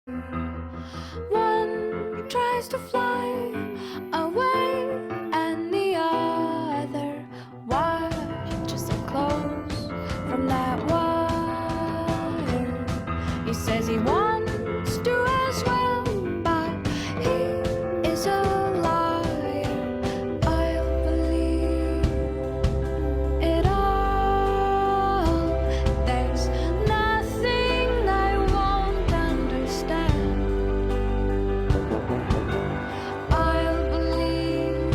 One tries to fly away, and the other watches it close from that wire. He says he wants to as well, but he is a liar. I'll believe it all. There's nothing I won't understand. I'll believe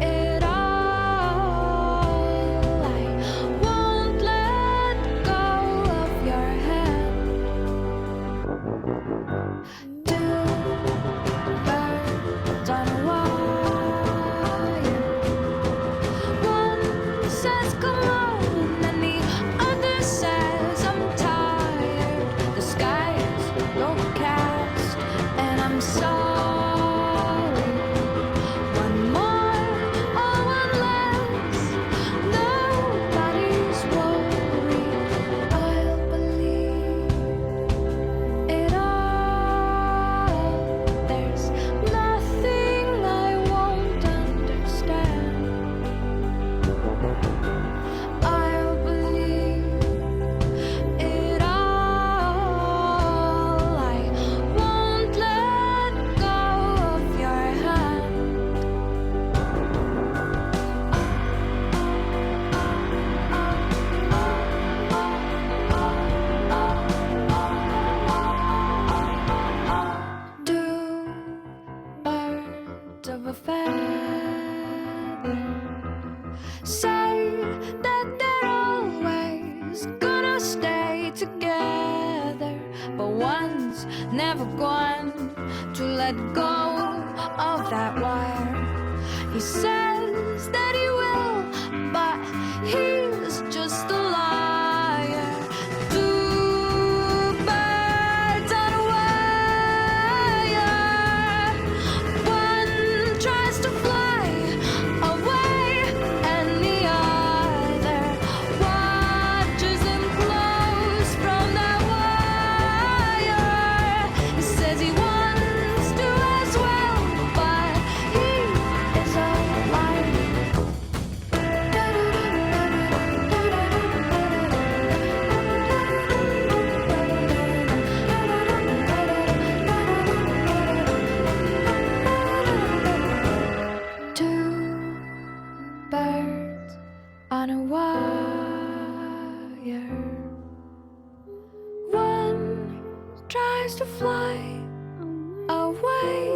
it all. I won't let go of your hand. Two birds on a wire. One says come on, and the other says I'm tired. The sky's overcast, and I'm sorry. One more or one less, nobody's worried. I'll believe it all. There's nothing I won't understand. I'll believe it all. I won't let go of your hand. Two birds of a feather say that they're always gonna stay together, but one's never going to let go of that wire. He says that he will, but he's just a liar. Two birds on a wire. One tries to fly away, and the other watches him close from that wire. He says he wants to as well, but he is a liar. Two birds on a wire. One tries to fly away,